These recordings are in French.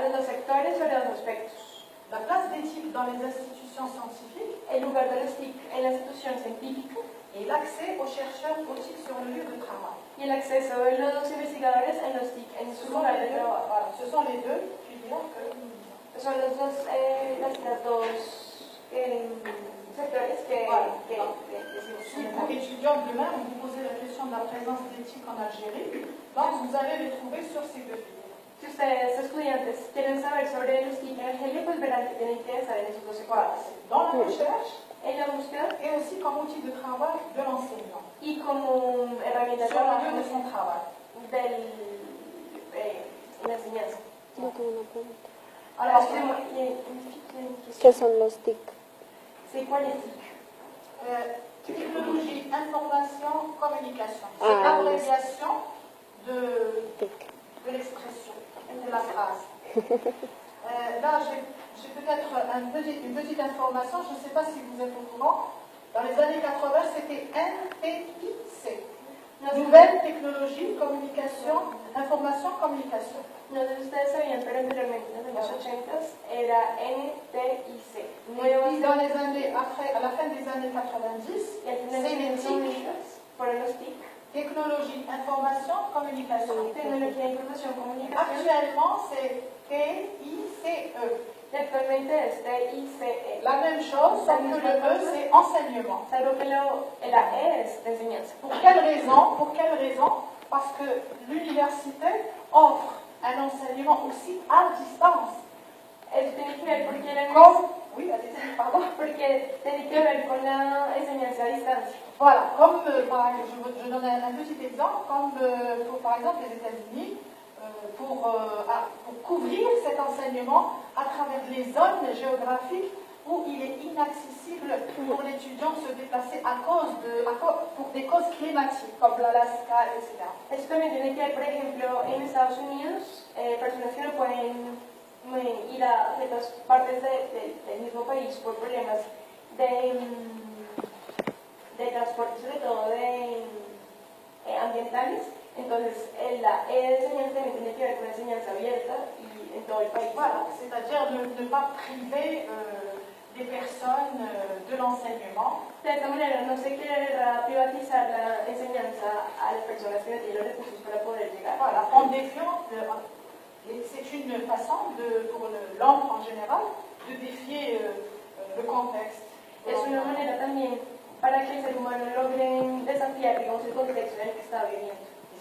de los sectores o de los aspectos. La place d'éthique dans les institutions scientifiques, El lugar de los TIC en la institución científica et l'accès aux chercheurs éthiques sur le lieu de travail. y el acceso de los investigadores en los TIC en su lugar de trabajo. Voilà, ce sont les deux filières que nous disons. Son los dos, las dos sectores que decimos. Si pour étudiants demain, on vous posez la question de la présence d'éthique en Algérie, donc vous allez les trouver sur ces deux filières. Si ustedes, estudiantes, quieren saber sobre los TIC en Argelia, pues verán que tienen que estar en esos dos sectores. Dans la recherche En la búsqueda et aussi comme outil de travail de l'enseignant, y como herramienta de sur le lieu trabajo de son travail. la enseñanza. No tengo una pregunta. Alors, ¿Qué son los TIC? C'est quoi les TIC? technologie, information, communication. C'est Ah, l'abréviation de TIC. l'expression, de la phrase. Là, j'ai peut-être une petite information, je ne sais pas si vous êtes au courant. Dans les années 80, c'était NTIC. Nouvelle technologie, communication, information, communication. No sé si ustedes sabían, pero anteriormente, en los 80s, era NTIC. Et puis, dans les années, après, à la fin des années 90, Y al final c'est de les los TIC. 90s fueron los TIC. Technologie, information, communication. Tecnología, información, comunicación. Actuellement, c'est TICE. Y actualmente es TICE. La même chose, sauf que le E, c'est enseignement. Salvo que la E es de enseñanza. Pour quelle raison? Pour quelle raison? Parce que l'université offre un enseignement aussi à distance. Eso tiene que ver porque Oui, allez-y, pardon. porque tiene que ver con la enseñanza a distancia. Voilà, comme je donne un petit exemple, comme pour, par exemple les États-Unis, pour couvrir cet enseignement à travers les zones géographiques où il est inaccessible pour l'étudiant de se déplacer pour des causes climatiques, comme l'Alaska, etc. Esto también tiene que ver, por ejemplo, en Estados Unidos, personas que no pueden ir a ciertas partes del mismo país por problemas de transporte, sobre todo ambientales. Entonces, la enseñanza también tiene que ver con la enseñanza abierta y en todo el país. Voilà, c'est-à-dire ne pas priver des personnes de l'enseignement. De esta manera, no se quiere privatizar la enseñanza a las personas que no tienen los recursos para poder llegar. Voilà, en défiant, c'est une façon, pour le langue en général, de défier le contexte. Es una manera también para que el ser humano logre desafiar, digamos, el contexto en el que está viviendo.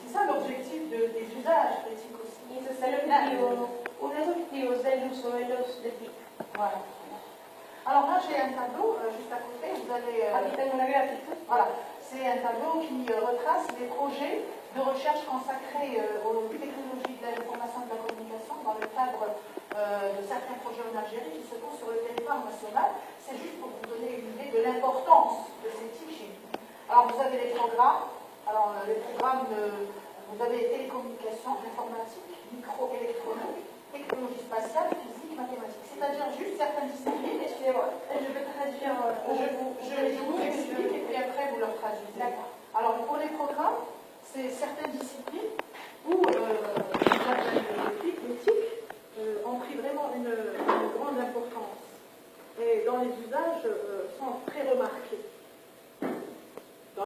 C'est ça l'objectif des usages éthiques aussi. Y ese es el objetivo, uno de los objetivos del uso de los TIC. Voilà. Alors là, j'ai un tableau juste à côté. Vous allez. Aquí tengo una gráfica. Voilà. C'est un tableau qui retrace les projets de recherche consacrés aux technologies de l'information et de la communication dans le cadre de certains projets en Algérie qui se trouvent sur le territoire national. C'est juste pour vous donner une idée de l'importance de ces types chez nous. Alors, vous avez les programmes. Alors, les programmes, vous avez les télécommunications, informatique, microélectronique, technologie spatiale, physique, mathématiques. C'est-à-dire juste certaines disciplines. Excusez-moi, je peux traduire. Je vous explique et puis après vous leur traduisez. D'accord. Alors, pour les programmes, c'est certaines disciplines où l'éthique ont pris vraiment une grande importance. Et dans les usages sont très remarqués.